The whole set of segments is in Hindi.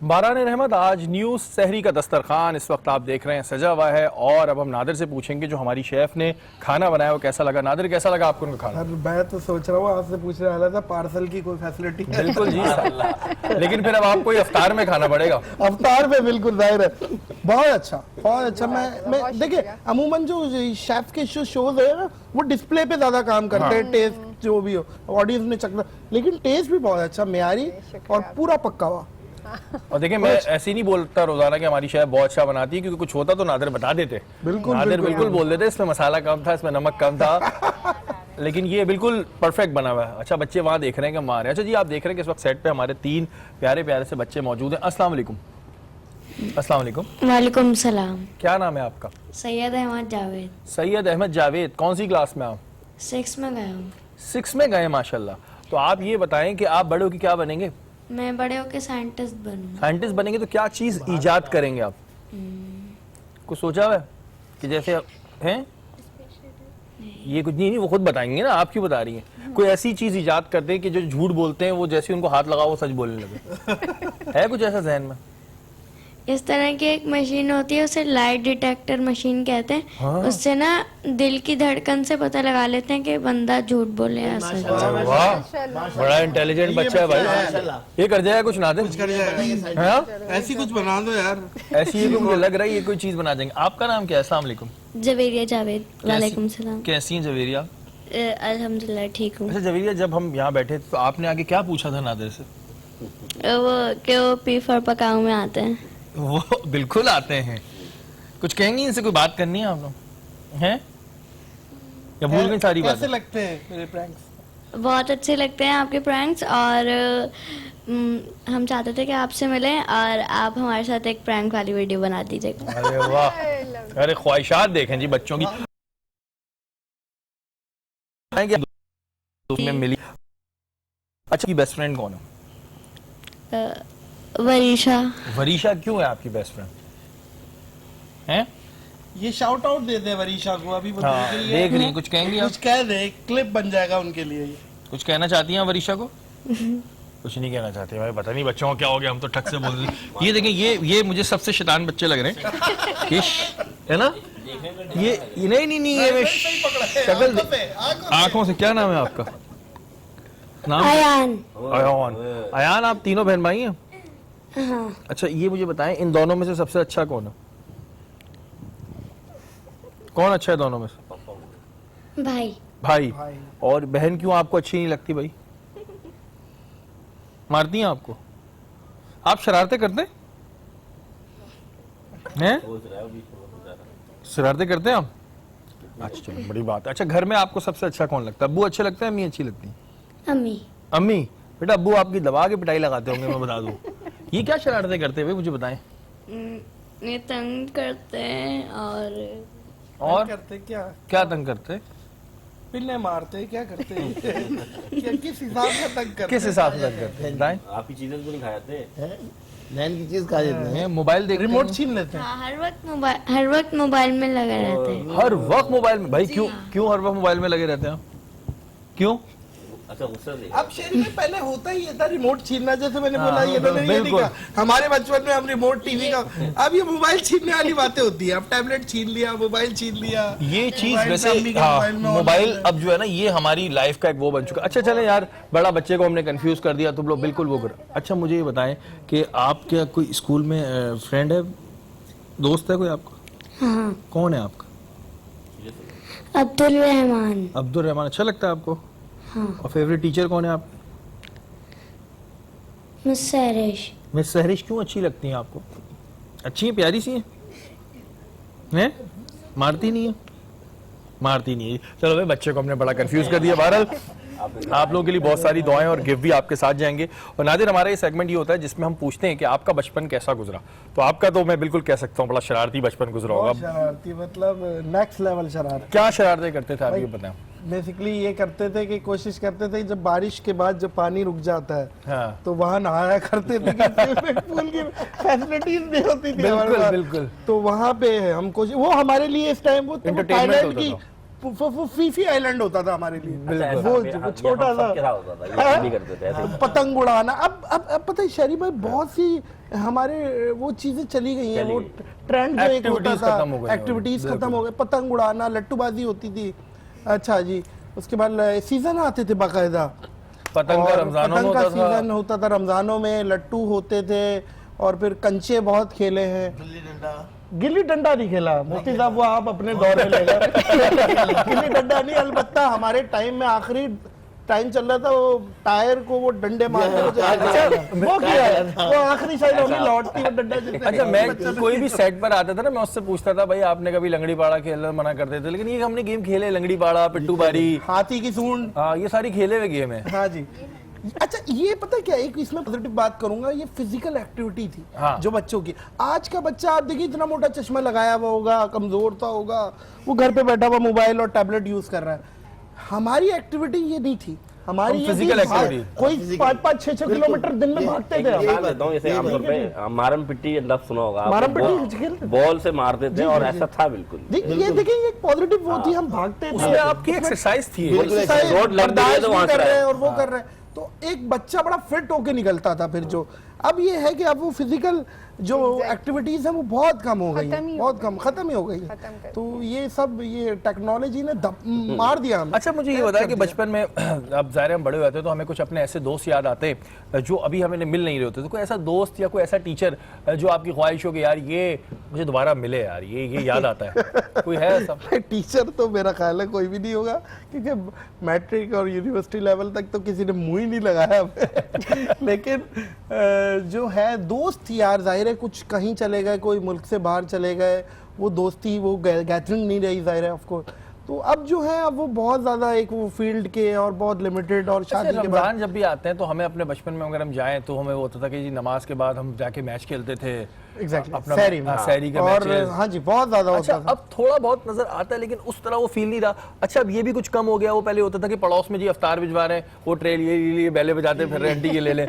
बारान रहमत, आज न्यूज़ सहरी का दस्तरखान इस वक्त आप देख रहे हैं सजा हुआ है और अब हम नादिर से पूछेंगे जो हमारी शेफ ने खाना बनाया वो कैसा लगा। नादिर, कैसा लगा आपको उनका खाना? मैं तो सोच रहा हूँ आपसे पूछने वाला था, पार्सल की कोई फैसिलिटी? बिल्कुल जी लेकिन फिर अब आपको अफ्तार में खाना पड़ेगा। अफ्तार में बिल्कुल जाहिर है। बहुत अच्छा, बहुत अच्छा। मैं देखिए अमूमन जो शेफ के शोज है ना वो डिस्प्ले पे ज्यादा काम करते हैं, टेस्ट जो भी हो ऑडियंस ने चखना, लेकिन टेस्ट भी बहुत अच्छा, मेयारी और पूरा पक्का हुआ। और देखिए मैं ऐसे ही नहीं बोलता रोजाना कि हमारी शेफ बहुत अच्छा बनाती है, क्योंकि कुछ होता तो नादिर बता देते। नादिर बिल्कुल बोल देते इसमें मसाला कम था, इसमें नमक कम था, लेकिन ये बिल्कुल परफेक्ट बना हुआ है। अच्छा, बच्चे वहाँ देख रहे हैं कि मारे। अच्छा जी, आप देख रहे हैं कि इस वक्त सेट पे हमारे 3 प्यारे प्यारे से बच्चे मौजूद हैं। अस्सलाम वालेकुम। अस्सलाम वालेकुम। वालेकुम सलाम। क्या नाम है आपका? सैयद अहमद जावेद। सैयद अहमद जावेद। कौन सी क्लास में आप? 6 में गया हूँ। 6 में गए, माशाल्लाह। तो आप ये बताएं कि आप बड़े होकर क्या बनेंगे? मैं बड़े होकर साइंटिस्ट बनूंगा। साइंटिस्ट बनेंगे तो क्या चीज ईजाद करेंगे आप? कुछ सोचा हुआ है कि जैसे हैं ये कुछ नहीं, वो खुद बताएंगे ना, आप क्यों बता रही हैं? कोई ऐसी चीज ईजाद कर दें कि जो झूठ बोलते हैं वो जैसे उनको हाथ लगाओ वो सच बोलने लगे। है कुछ ऐसा जहन में? इस तरह की एक मशीन होती है, उसे लाइट डिटेक्टर मशीन कहते हैं। हाँ। उससे ना दिल की धड़कन से पता लगा लेते हैं कि बंदा झूठ बोले या सच। वाह, बड़ा इंटेलिजेंट बच्चा है भाई। ये कर जाएगा कुछ नादिर? हाँ? ऐसी कुछ बना दो यार। ऐसी ये मुझे लग रहा है ये कोई चीज बना देंगे। आपका नाम क्या है? अस्सलाम वालेकुम। जवेरिया जावेद। वालेकुम सलाम। कैसी हैं जवेरिया? अल्हम्दुलिल्लाह ठीक हूँ। अच्छा जवेरिया, जब हम यहाँ बैठे थे तो आपने आगे क्या पूछा था नादिर से? वो कि वो पी फॉर पकाऊ में आते हैं। वो बिल्कुल आते हैं। कुछ कहेंगी इनसे? कोई बात करनी है आप लोग हैं या भूल गई सारी बातें? कैसे लगते हैं मेरे प्रैंक्स? बहुत अच्छे लगते हैं आपके प्रैंक्स, और हम चाहते थे कि आपसे मिलें और आप हमारे साथ एक प्रैंक वाली वीडियो बना दीजिएगा। अरे वाह, अरे ख्वाहिशात देखें जी बच्चों की में मिली। अच्छा, की बेस्ट फ्रेंड कौन है? वरीशा। वरीशा क्यों है आपकी बेस्ट फ्रेंड? हैं? ये शाउट आउट दे दे वरीशा को अभी। हाँ, देख रही हैं, कुछ कहेंगी आप? कुछ कह दे, क्लिप बन जाएगा उनके लिए। कुछ कहना चाहती हैं वरीशा को? कुछ नहीं कहना चाहती भाई, पता नहीं बच्चों को क्या हो गया, हम तो ठक से बोल रहे। ये देखें, ये मुझे सबसे शैतान बच्चे लग रहे हैं। किश है ना ये? नहीं ये शक्ल आंखों से। क्या नाम है आपका? नाम? अयान। अयान। अयान, आप तीनों बहन भाई हैं? हाँ। अच्छा, ये मुझे बताएं, इन दोनों में से सबसे अच्छा कौन है? कौन अच्छा है दोनों में से? भाई। और बहन क्यों आपको अच्छी नहीं लगती भाई? मारती हैं आपको? आप शरारतें करते हैं? शरारतें करते हैं आप? अच्छा चलो, बड़ी बात है। अच्छा, घर में आपको सबसे अच्छा कौन लगता है? अब्बू अच्छे लगते हैं, अम्मी अच्छी लगती है? अम्मी। अम्मी? बेटा अब्बू आपकी दबा के पिटाई लगाते होंगे, मैं बता दूं। ये क्या शरारतें करते हैं भाई, मुझे बताएं। ये तंग करते हैं और करते क्या तंग करते हैं? पिल्ले मारते, क्या करते हैं? किस हिसाब से तंग करते? किस हिसाब से तंग करते हैं बताएं। आपकी चीजें तो नहीं खाते नैन की चीज खा लेते हैं, मोबाइल देख, रिमोट छीन लेते हैं। हाँ, हर वक्त मोबाइल में लगे रहते हैं। हर वक्त मोबाइल में? भाई क्यों हर वक्त मोबाइल में लगे रहते हैं आप? क्यों? अच्छा, गुस्सा से। अब शेरी में पहले होता ही था रिमोट छीनना, जैसे मैंने बोला। ये तो नहीं कहा हमारे बचपन में हम रिमोट टीवी का, अब ये मोबाइल छीनने वाली बातें होती है। अब टैबलेट छीन लिया, मोबाइल छीन लिया। ये चीज वैसे मोबाइल अब जो है ना, ये हमारी लाइफ का एक वो बन चुका। अच्छा चले यार, बड़ा बच्चे को हमने कंफ्यूज कर दिया, तुम लोग बिल्कुल वो करो। अच्छा मुझे ये बताएं कि आप क्या कोई स्कूल में फ्रेंड है, दोस्त है कोई आपका? हाँ। कौन है आपका? अब्दुल रहमान। अब्दुल रहमान अच्छा लगता है आपको? हाँ। और फेवरेट टीचर कौन है आप? मिस सहरिश। मिस सहरिश क्यों अच्छी लगती हैं आपको? अच्छी है, प्यारी सी हैं? मारती नहीं है? मारती नहीं है। चलो भाई, बच्चे को हमने बड़ा कंफ्यूज कर दिया। बहरहाल आप लोगों के लिए बहुत सारी दुआएं और गिफ्ट भी आपके साथ जाएंगे। और नादिर, हमारा ये सेगमेंट ये होता है जिसमें हम पूछते हैं कि आपका बचपन कैसा गुजरा। तो आपका तो मैं बिल्कुल कह सकता हूँ बड़ा शरारती बचपन गुजरा होगा। शरारती मतलब नेक्स्ट लेवल शरारत। क्या शरारतें करते थे आप ये बताएं? बेसिकली ये करते थे कि कोशिश करते थे जब बारिश के बाद जब पानी रुक जाता है, हाँ। तो वहाँ नहाया करते थे। स्विमिंग पूल की फैसिलिटीज नहीं होती थी बिल्कुल बिल्कुल। तो वहाँ पे हम कोशिश, वो हमारे लिए इस टाइम वो Entertainment थाईलैंड होता की था। वो फीफी आइलैंड होता था हमारे लिए, अच्छा, वो ऐसा छोटा सबके सा यहाँ होता था, ये भी करते थे ऐसे। पतंग उड़ाना। अब पता है शरीफ भाई, बहुत सी हमारे वो चीजें चली गई हैं, चली वो गई। ट्रेंड जो एक होता Activities था, खत्म हो गई हैं, एक्टिविटीज बिल्कुल। खत्म हो गए, पतंग उड़ाना, लट्टूबाजी होती थी। अच्छा जी, उसके बाद सीजन आते थे बाकायदा, पतंग का और रमजानों में पतंग का होता था। सीजन होता था, रमजानों में लट्टू होते थे, और फिर कंचे बहुत खेले हैं। गिल्ली डंडा नहीं खेला मुफ्ती साहब, वो आप अपने दौर में ले गए। गिल्ली डंडा नहीं, अलबत्ता हमारे टाइम में आखिरी टाइम चल रहा था, वो टायर को वो डंडे मारते वो किया है, वो आखिरी साइड होगी लौटती वो डंडा जिससे। अच्छा, मैं कोई भी सेट पर आता था ना, मैं उससे पूछता था भाई आपने कभी लंगड़ी पाड़ा खेलना, मना करते थे, लेकिन ये हमने गेम खेले, लंगड़ी पाड़ा, पिट्टू बारी, हाथी की सूंड। हाँ ये सारी खेले हुए गेम है। हाँ जी। अच्छा, ये पता है क्या, एक इसमें पॉजिटिव बात करूंगा, ये फिजिकल एक्टिविटी थी हाँ। जो बच्चों की। आज का बच्चा आप देखिए, इतना मोटा चश्मा लगाया हुआ होगा, कमजोर सा होगा, वो घर पे बैठा हुआ मोबाइल और टैबलेट यूज कर रहा है। हमारी एक्टिविटी ये नहीं थी, हमारी ये physical थी, activity। कोई 5-5, 6-6 किलोमीटर दिन में भागते थे हम। मिसाल देता हूँ, जैसे आमतौर पे मारम पिट्टी अंदाज सुना होगा आपने, मारम पिट्टी बॉल- खेलते थे। बॉल से मारते थे, और ऐसा था बिल्कुल। ये देखिए, ये एक पॉजिटिव वो थी, हम भागते थे, उसमें आपकी एक्सरसाइज थी। एक्सरसाइज, रोड लग गई है तो बर्दाश्त वहाँ भी से कर रहे हैं आए। और वो कर रहे हैं, तो एक बच्चा बड़ा फिट होके निकलता था फिर। जो अब ये है कि अब वो फिजिकल जो एक्टिविटीज है वो बहुत कम हो गई खत्म ही है, हो बहुत कम, खत्म ही हो गई है। खत्म कर तो ये सब, ये टेक्नोलॉजी ने मार दिया हमें। अच्छा, मुझे ये बताया कि बचपन में अब ज़ाहिर है हम बड़े हुए थे तो हमें कुछ अपने ऐसे दोस्त याद आते जो अभी हमें मिल नहीं रहे होते, तो कोई ऐसा दोस्त या कोई ऐसा टीचर जो आपकी ख्वाहिश हो कि यार ये मुझे दोबारा मिले, यार ये याद आता है, कोई है ऐसा? टीचर तो मेरा ख्याल है कोई भी नहीं होगा, क्योंकि मैट्रिक और यूनिवर्सिटी लेवल तक तो किसी ने मुंह ही नहीं लगाया हमें। लेकिन जो है दोस्त यार, जाहिर है कुछ कहीं चले गए, कोई मुल्क से बाहर चले गए, वो दोस्ती, वो गैदरिंग नहीं रही, जाहिर है ऑफ कोर्स। तो अब जो है, अब वो बहुत ज्यादा एक वो फील्ड के और बहुत लिमिटेड, और शादी के बाद रमजान जब भी आते हैं तो हमें अपने बचपन में अगर हम जाएं तो हमें वो होता था कि जी नमाज के बाद हम जाके मैच खेलते थे। एग्जैक्टली अपना सहरी में, सहरी के और मैचेस। हाँ जी, बहुत ज्यादा अच्छा, होता था। अब थोड़ा बहुत नजर आता है लेकिन उस तरह वो फील नहीं रहा। अच्छा, अब ये भी कुछ कम हो गया। वो पहले होता था कि पड़ोस में जी अफ्तार भिजवा रहे हैं, वो ट्रे लिए बैले बजाते फिर रेंटी के ले ले।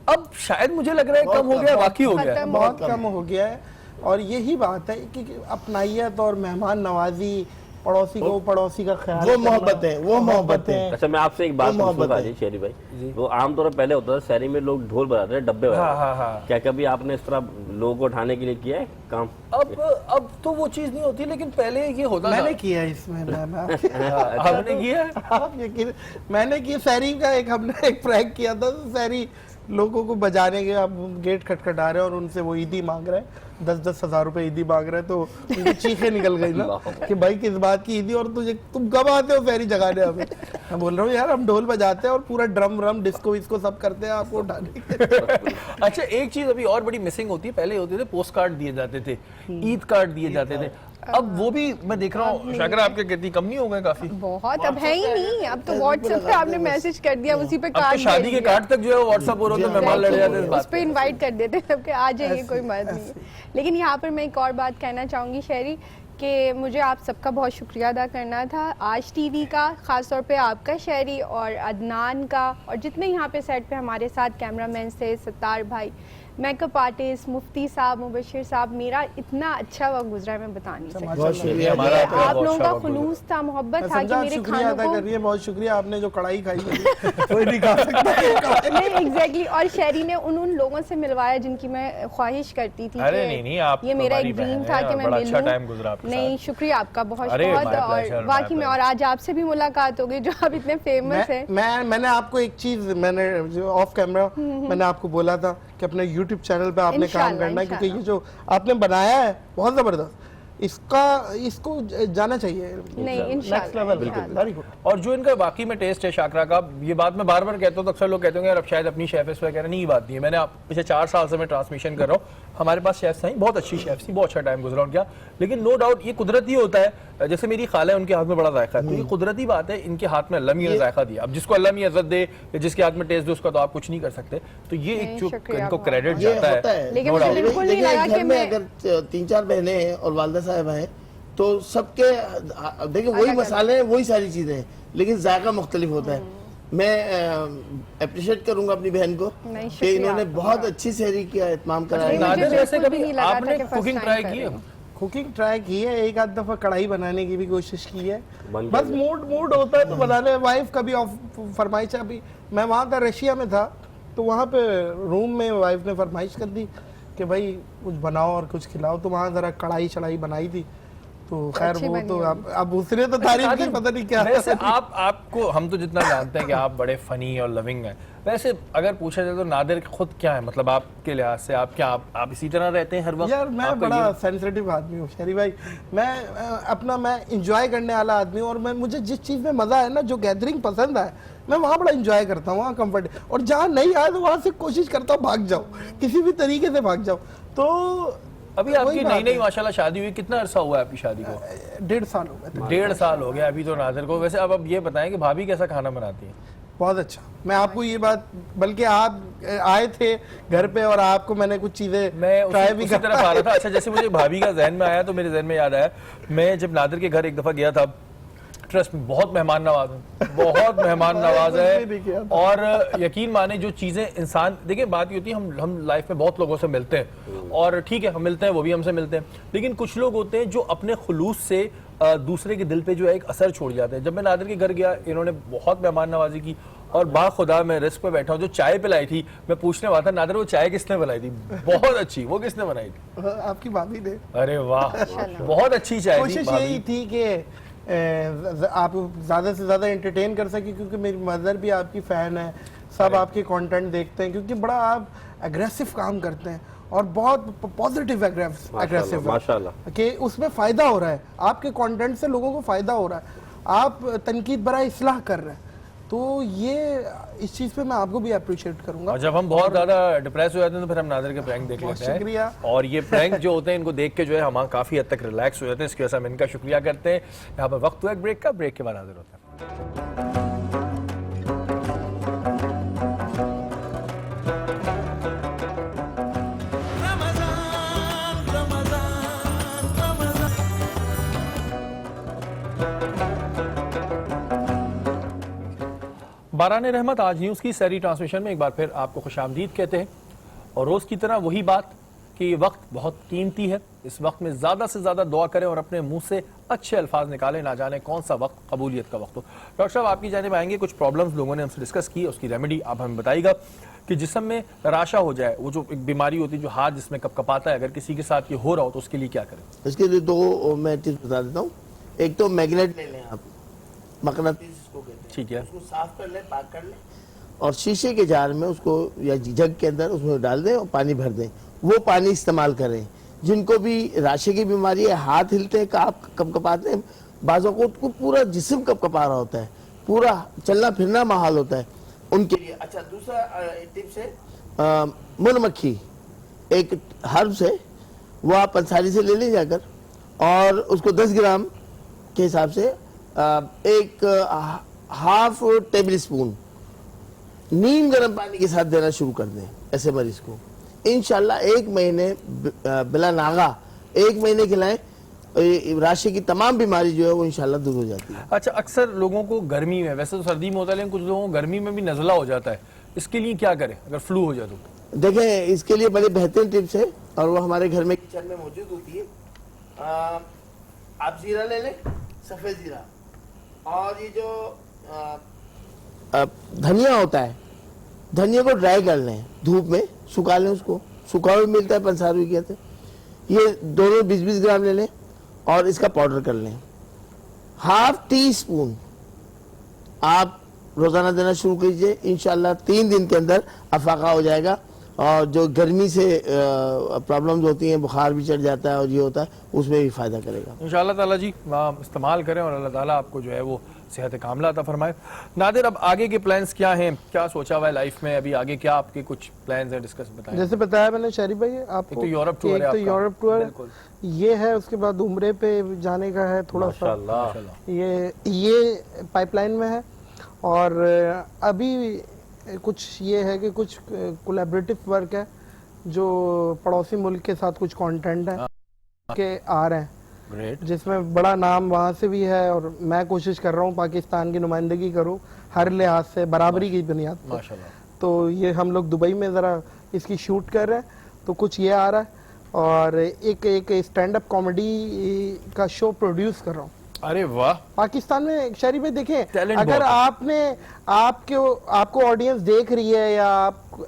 अब शायद मुझे लग रहा है कम हो गया, बाकी हो गया। खत्म। बहुत कम हो गया है, और यही बात है कि अपनाइयत और मेहमान नवाजी, पड़ोसी को पड़ोसी का ख्याल वो करना, मोहब्बत है, वो मोहब्बत है। अच्छा, मैं आपसे एक बात वो मोहब्बत पूछूंगा है। जी शेरी भाई, वो आमतौर पर पहले होता था शहरी में लोग ढोल बजाते थे, डब्बे बजाते थे। हाँ। क्या कभी आपने इस तरह लोगों को उठाने के लिए किया है काम? अब तो वो चीज नहीं होती, लेकिन पहले ये होता मैंने था। किया इसमें आपने किया है? आप यकीन, मैंने किया, सहरी का हमने एक प्रैंक किया था। सहरी लोगों को बजाने के, आप गेट खटखटा रहे हैं और उनसे वो ईदी मांग रहे हैं, 10-10 हज़ार रुपए ईदी मांग रहे हैं, तो उनकी चीखें निकल गई ना कि भाई किस बात की ईदी, और तुम कब आते हो सहरी जगाने हमें? मैं बोल रहा हूँ यार, हम ढोल बजाते हैं और पूरा ड्रम डिस्को विस्को सब करते हैं आपको उठाने के। अच्छा, एक चीज अभी और बड़ी मिसिंग होती है। पहले होते थे पोस्ट कार्ड दिए जाते थे, ईद कार्ड दिए जाते थे, अब वो भी मैं देख रहा हूँ शाकरा आपके कितनी कम नहीं हो गए काफी? बहुत, अब है ही नहीं। अब तो व्हाट्सएप पे आपने मैसेज कर दिया, उसी पे अब तो कार्ड शादी के कार्ड तक जो है व्हाट्सएप हो रहा था, मेहमान लड़े जाते थे इस उस बात पे पे। इनवाइट कर देते हैं सबके, आ जाइए, कोई मर्ज नहीं है। लेकिन यहाँ पर मैं एक और बात कहना चाहूँगी शेरी, कि मुझे आप सबका बहुत शुक्रिया अदा करना था, आज टीवी का, ख़ास तौर पे आपका शेरी, और अदनान का, और जितने यहाँ पे सेट पे हमारे साथ कैमरामैन थे, सत्तार भाई, मेकअप आर्टिस्ट, मुफ्ती साहब, मुबशिर साहब, मेरा इतना अच्छा वक्त गुजरा है मैं बता नहीं सकती। बहुत शुक्रिया। हमारा ये तो आप बहुत लोगों का अच्छा वक्त खुलूस था, मोहब्बत था कि समझा, मेरे शुक्रिया खानों अदा को कर रही है, बहुत शुक्रिया। आपने जो कढ़ाई खाई है, कोई नहीं खा सकता। नहीं, एग्जैक्टली। और शेरी ने उन लोगों से मिलवाया जिनकी मैं ख्वाहिश करती थी अरे कि नहीं, आप ये मेरा हमारी एक ड्रीम बहन था है कि और मैं बड़ा मिलूं। अच्छा टाइम गुजरा आपके नहीं, साथ। शुक्रिया आपका बहुत अरे, बहुत। my और pleasure, my वाकई में, pleasure। और आज आपसे भी मुलाकात हो गई जो आप इतने फेमस हैं। मैंने आपको एक चीज, मैंने जो ऑफ कैमरा मैंने आपको बोला था कि अपने YouTube चैनल पे आपने काम इंशाल्लाह, करना है, क्योंकि ये इंशाल्लाह। जो आपने बनाया है बहुत जबरदस्त, इसको जाना चाहिए नहीं, नेक्स्ट इंशाल्लाह, लेवल। इंशाल्लाह। Very good. और जो इनका वाकई में टेस्ट है शाकरा का, ये बात मैं बार बार कहता हूँ, तो अक्सर लोग कहते हैं यार अब शायद अपनी शेफ इस वगैरह नहीं, ये बात नहीं है। मैंने पिछले 4 साल से मैं ट्रांसमिशन कर रहा हूँ, हमारे पास शेफ्स हैं, बहुत अच्छी शेफ्स थी, बहुत अच्छा टाइम गुजरा उनका, लेकिन नो डाउट ये कुदरती होता है। जैसे मेरी खाला है, उनके हाथ में बड़ा जायका है, तो ये कुदरती बात है, इनके हाथ में अल्लाह मियां ने जायका दिया। अब जिसको अल्लाह मियां इज्जत दे या जिसके हाथ में टेस्ट दे, उसका तो आप कुछ नहीं कर सकते। तो ये एक नहीं, जो शुक्रिया इनको बहुत। क्रेडिट ये जाता होता है, है। लेकिन no मुझे doubt। बिल्कुल नहीं देखिए, लगा घर कि में मैं अगर 3-4 बहनें हैं और वालदा साहब हैं, तो सबके देखिए वही अलग मसाले हैं, वही सारी चीजें हैं, लेकिन जायका मुख्तलिफ होता है। मैं अप्रिशिएट करूंगा अपनी बहन को नहीं, कि शुक्रिया इन्होंने आपका। बहुत अच्छी सहरी किया, इत्माम मुझे कराया। नादिर, बिल्कुल वैसे भी कभी नहीं लगा था आपने कि first कुकिंग time ट्राई कर की रही है? हूँ। कुकिंग ट्राई की है, एक आध दफा कढ़ाई बनाने की भी कोशिश की है, बन बस जाएगा। मूड होता है तो बनाने। वाइफ कभी फरमाइश, अभी मैं वहाँ था रशिया में था, तो वहाँ पे रूम में वाइफ ने फरमाइश कर दी कि भाई कुछ बनाओ और कुछ खिलाओ, तो वहाँ जरा कढ़ाई चढ़ाई बनाई थी, तो खैर अच्छी वो बनी तो होगी। अब उसने तो तारीफ की, पता नहीं क्या। वैसे आपको हम तो जितना जानते हैं कि आप बड़े फनी और लविंग हैं, वैसे अगर पूछा जाए तो नादिर खुद क्या है, मतलब आपके लिहाज से आप क्या आप इसी तरह रहते हैं हर वक्त? यार मैं आपका बड़ा ये- सेंसिटिव आदमी हूँ शहरी भाई, मैं इंजॉय करने वाला आदमी हूँ, और मैं मुझे जिस चीज़ में मज़ा है ना, जो गैदरिंग पसंद है, मैं वहाँ बड़ा इंजॉय करता हूँ, वहाँ कंफर्ट, और जहाँ नहीं आया तो वहाँ से कोशिश करता हूँ भाग जाओ, किसी भी तरीके से भाग जाओ। तो अभी वही आपकी बात नई नई है। माशाल्लाह शादी हुई, कितना अरसा हुआ है आपकी शादी को? 1.5 साल हो गए थे। 1.5 साल हो गया अभी तो नादिर को। वैसे अब ये बताएं कि भाभी कैसा खाना बनाती है? बहुत अच्छा। मैं आपको ये बात, बल्कि आप आए थे घर पे और आपको मैंने कुछ चीज़ें मैं ट्राई उसी भी तरफ आ रहा था। अच्छा, जैसे मुझे भाभी का जहन में आया तो मेरे जहन में याद आया, मैं जब नादिर के घर एक दफ़ा गया था, ट्रस्ट में बहुत मेहमान नवाज है, बहुत मेहमान नवाज कुछ भी नहीं किया है। था। और यकीन माने जो चीज़ें इंसान, देखिए बात ये होती है, हम लाइफ में बहुत लोगों से मिलते हैं, और ठीक है हम मिलते हैं, वो भी हमसे मिलते हैं, लेकिन कुछ लोग होते हैं जो अपने खुलूस से दूसरे के दिल पे जो है एक असर छोड़ जाते हैं। जब मैं नादिर के घर गया, इन्होंने बहुत मेहमान नवाजी की, और बाखुदा मैं रिस्क पे बैठा हूँ, जो चाय पिलाई थी, मैं पूछने वाला था नादिर वो चाय किसने बनाई थी? बहुत अच्छी, वो किसने बनाई थी? आपकी भाभी ने। अरे वाह, बहुत अच्छी चाय थी कोशिश भाभी। यही थी कि आप ज़्यादा से ज़्यादा एंटरटेन कर सके, क्योंकि मेरी मदर भी आपकी फ़ैन है, सब आपके कंटेंट देखते हैं, क्योंकि बड़ा आप एग्रेसिव काम करते हैं और बहुत पॉजिटिव एग्रेसिव माशाल्लाह। कि उसमें फ़ायदा हो रहा है, आपके कंटेंट से लोगों को फ़ायदा हो रहा है, आप तनकीद बरा इस्लाह कर रहे हैं, तो ये इस चीज़ पे मैं आपको भी अप्रिशिएट करूंगा। और जब हम बहुत ज्यादा डिप्रेस हो जाते हैं तो फिर हम नादिर के प्रैंक देख बहुत लेते हैं, शुक्रिया। और ये प्रैंक जो होते हैं इनको देख के जो है हम काफी हद तक रिलैक्स हो जाते हैं। इसकी वजह से हम इनका शुक्रिया करते हैं। यहाँ पर वक्त हुआ एक ब्रेक का, ब्रेक के बाद हाजिर होते हैं। बारान रहमत आज न्यूज़ की सैरी ट्रांसमिशन में एक बार फिर आपको खुशामदीद कहते हैं, और रोज़ की तरह वही बात कि ये वक्त बहुत कीमती है। इस वक्त में ज़्यादा से ज़्यादा दुआ करें और अपने मुंह से अच्छे अल्फाज निकालें, ना जाने कौन सा वक्त कबूलियत का वक्त हो। डॉक्टर साहब आपकी जानिब आएंगे, कुछ प्रॉब्लम्स लोगों ने हमसे डिस्कस की, उसकी रेमेडी आप हमें बताइएगा कि जिस्म में राशा हो जाए, वो जो एक बीमारी होती है जो हाथ जिसमें कपकपाता है, अगर किसी के साथ ये हो रहा हो तो उसके लिए क्या करें? इसके लिए दो मैं टिप्स बता देता हूँ। एक तो मैग्नेट ले लें आप, मकनातीस इसको कहते हैं, ठीक है। उसको साफ कर लें, पाक कर लें, और शीशे के जार में उसको या जग के अंदर उसमें डाल दें और पानी भर दें, वो पानी इस्तेमाल करें। जिनको भी राशे की बीमारी है, हाथ हिलते हैं, कपकपाते हैं, बाज़ों को पूरा जिस्म कपकपा रहा होता है, पूरा चलना फिरना महाल होता है, उनके लिए। अच्छा, दूसरा टिप्स है मुन मक्खी, एक हर्ब्स है, वो आप पंसारी से ले लें जाकर, और उसको 10 ग्राम के हिसाब से एक हाफ टेबल स्पून नीम गर्म पानी के साथ देना शुरू कर दें ऐसे मरीज को। इंशाल्लाह 1 महीने बिला नागा 1 महीने खिलाएं, राशि की तमाम बीमारी जो है वो इंशाल्लाह दूर हो जाती है। अच्छा, अक्सर लोगों को गर्मी में, वैसे तो सर्दी में होता है, लेकिन कुछ लोगों को गर्मी में भी नज़ला हो जाता है, इसके लिए क्या करें अगर फ्लू हो जाए तो? देखें, इसके लिए बड़े बेहतरीन टिप्स है और वो हमारे घर में किचन में मौजूद होती है। आप जीरा ले लें, सफ़ेद जीरा, और ये जो धनिया होता है, धनिया को ड्राई कर लें, धूप में सुखा लें, उसको सूखा हुआ मिलता है, पंसारी कहते हैं, ये दोनों 20-20 ग्राम ले लें और इसका पाउडर कर लें। हाफ टी स्पून आप रोजाना देना शुरू कीजिए, इंशाल्लाह 3 दिन के अंदर अफाका हो जाएगा, और जो गर्मी से प्रॉब्लम्स होती हैं, बुखार भी चढ़ जाता है और ये होता है, उसमें भी फ़ायदा करेगा इंशाअल्लाह ताला जी। इस्तेमाल करें और अल्लाह ताला आपको जो है वो सेहत कामला अता फरमाए। नादिर, अब आगे के प्लान्स क्या हैं, क्या सोचा हुआ है लाइफ में, अभी आगे क्या आपके कुछ प्लान्स हैं, डिस्कस बताएं। जैसे बताया मैंने शहरी भाई आपको, एक तो यूरोप कि टूर एक है तो आपका। यूरोप टूर बिल्कुल। ये है, उसके बाद उम्रे पे जाने का है थोड़ा सा, माशाल्लाह। ये पाइपलाइन में है, और अभी कुछ ये है कि कुछ कोलैबोरेटिव वर्क है जो पड़ोसी मुल्क के साथ कुछ कंटेंट है के आ रहे हैं, ग्रेट। जिसमें बड़ा नाम वहाँ से भी है, और मैं कोशिश कर रहा हूँ पाकिस्तान की नुमाइंदगी करूँ हर लिहाज से, बराबरी की बुनियाद पर। माशाल्लाह। तो ये हम लोग दुबई में ज़रा इसकी शूट कर रहे हैं, तो कुछ ये आ रहा है, और एक स्टैंड अप कॉमेडी का शो प्रोड्यूस कर रहा हूँ अरे वाह, पाकिस्तान में। शहरी भाई देखें, Talent अगर बहुत है। आपको ऑडियंस देख रही है या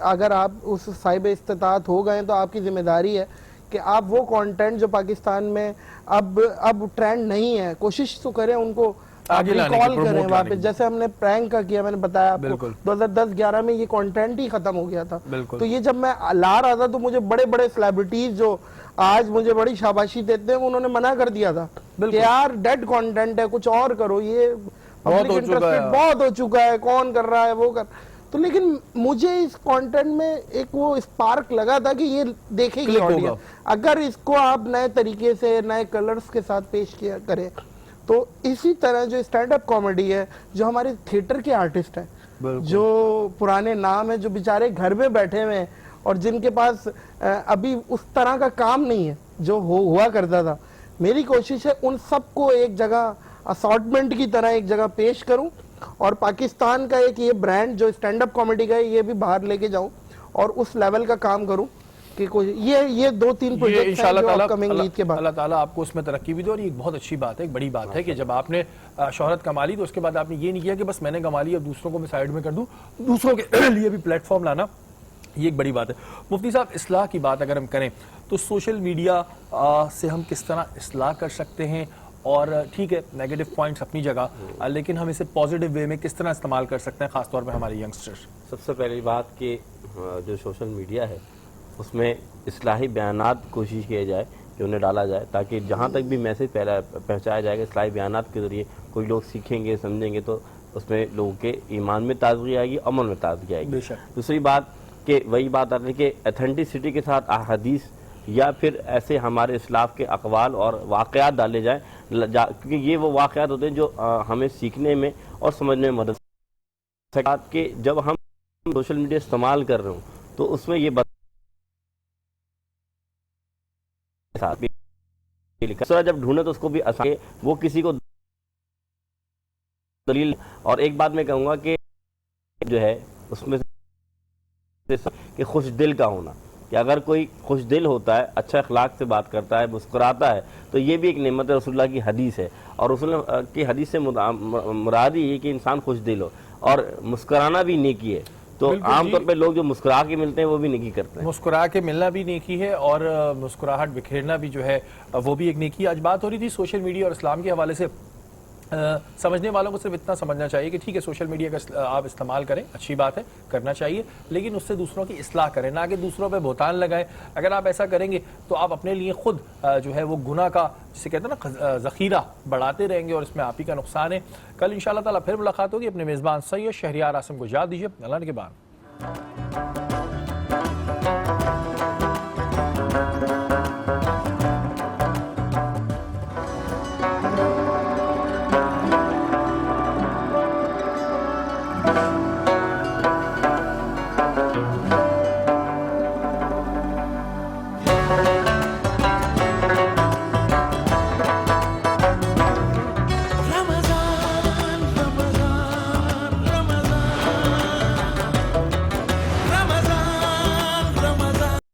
अगर आप उस साहिब इस्तात हो गए तो आपकी जिम्मेदारी है कि आप वो कंटेंट जो पाकिस्तान में अब ट्रेंड नहीं है, कोशिश तो करें उनको आगे लाने की, रिकॉल promote करें लाने वापस। की। जैसे हमने प्रैंक का किया, मैंने बताया आपको बिल्कुल। 2010-11 में ये कंटेंट ही खत्म हो गया था। बिल्कुल। तो ये जब मैं ला रहा था तो मुझे बड़े बड़े सेलिब्रिटीज जो आज मुझे बड़ी शाबाशी देते हैं उन्होंने मना कर दिया था कि यार डेड कंटेंट है, कुछ और करो, ये पब्लिक इंटरेस्टेड बहुत हो चुका है, कौन कर रहा है वो कर। तो लेकिन मुझे इस कंटेंट में एक वो स्पार्क लगा था कि ये देखेगी ऑडियंस, अगर इसको आप नए तरीके से नए कलर्स के साथ पेश किया करें। तो इसी तरह जो स्टैंड अप कॉमेडी है, जो हमारे थिएटर के आर्टिस्ट हैं, जो पुराने नाम है, जो बेचारे घर में बैठे हुए हैं और जिनके पास अभी उस तरह का काम नहीं है जो हुआ करता था, मेरी कोशिश है उन सबको एक जगह असॉर्टमेंट की तरह एक जगह पेश करूं और पाकिस्तान का एक ये ब्रांड जो स्टैंड अप कॉमेडी का है ये भी बाहर लेके जाऊं और उस लेवल का काम करूं कि कोई ये 2-3 प्रोजेक्ट इंशाल्लाह ताला अपकमिंग ईद के बाद अल्लाह ताला आपको उसमें तरक्की भी दे। और ये एक बहुत अच्छी बात है, एक बड़ी बात है कि जब आपने शोहरत कमा ली तो उसके बाद आपने ये नहीं किया कि बस मैंने कमा ली अब दूसरों को मैं साइड में कर दूं, दूसरों के लिए भी प्लेटफॉर्म लाना, ये एक बड़ी बात है। मुफ्ती साहब, इस्लाह की बात अगर हम करें तो सोशल मीडिया से हम किस तरह इस्लाह कर सकते हैं? और ठीक है, नेगेटिव पॉइंट्स अपनी जगह, लेकिन हम इसे पॉजिटिव वे में किस तरह इस्तेमाल कर सकते हैं, खासतौर पर हमारे यंगस्टर्स? सबसे पहली बात कि जो सोशल मीडिया है उसमें इस्लाही बयानात कोशिश किया जाए कि उन्हें डाला जाए, ताकि जहाँ तक भी मैसेज पहुँचाया जाएगा इस्लाही बयानात के ज़रिए कोई लोग सीखेंगे, समझेंगे, तो उसमें लोगों के ईमान में ताजगी आएगी, अमल में ताजगी आएगी। दूसरी बात कि वही बात आती है कि अथेंटिसिटी के साथ अहादीस या फिर ऐसे हमारे इस्लाफ के अक़वाल और वाक़यात डाले जाएँ, क्योंकि ये वो वाक़यात होते हैं जो हमें सीखने में और समझने में मदद कि जब हम सोशल मीडिया इस्तेमाल कर रहे हो तो उसमें ये जब ढूंढे तो उसको भी आसान, वो किसी को दलील। और एक बात मैं कहूँगा कि जो है उसमें कि खुश दिल का होना, कि अगर कोई खुश दिल होता है, अच्छा अखलाक से बात करता है, मुस्कुराता है, तो ये भी एक नेमत रसूलुल्लाह की हदीस है। और रसूलुल्लाह की हदीस से मुराद ये है कि इंसान खुश दिल हो, और मुस्कुराना भी नेकी है। तो आमतौर पे लोग जो मुस्कुरा के मिलते हैं वो भी नेकी करते हैं। मुस्कुरा के मिलना भी नेकी है और मुस्कुराहट बिखेरना भी जो है वो भी एक नेकी है। आज बात हो रही थी सोशल मीडिया और इस्लाम के हवाले से। समझने वालों को सिर्फ इतना समझना चाहिए कि ठीक है, सोशल मीडिया का आप इस्तेमाल करें, अच्छी बात है, करना चाहिए, लेकिन उससे दूसरों की इस्लाह करें, ना कि दूसरों पे बोतान लगाएं। अगर आप ऐसा करेंगे तो आप अपने लिए खुद जो है वो गुनाह का, जिसे कहते हैं ना, ज़ख़ीरा बढ़ाते रहेंगे और इसमें आप ही का नुकसान है। कल इंशाअल्लाह ताला फिर मुलाकात होगी। अपने मेज़बान सैयद शहरियार आसिम को याद दीजिए। अल्लाह के बाद।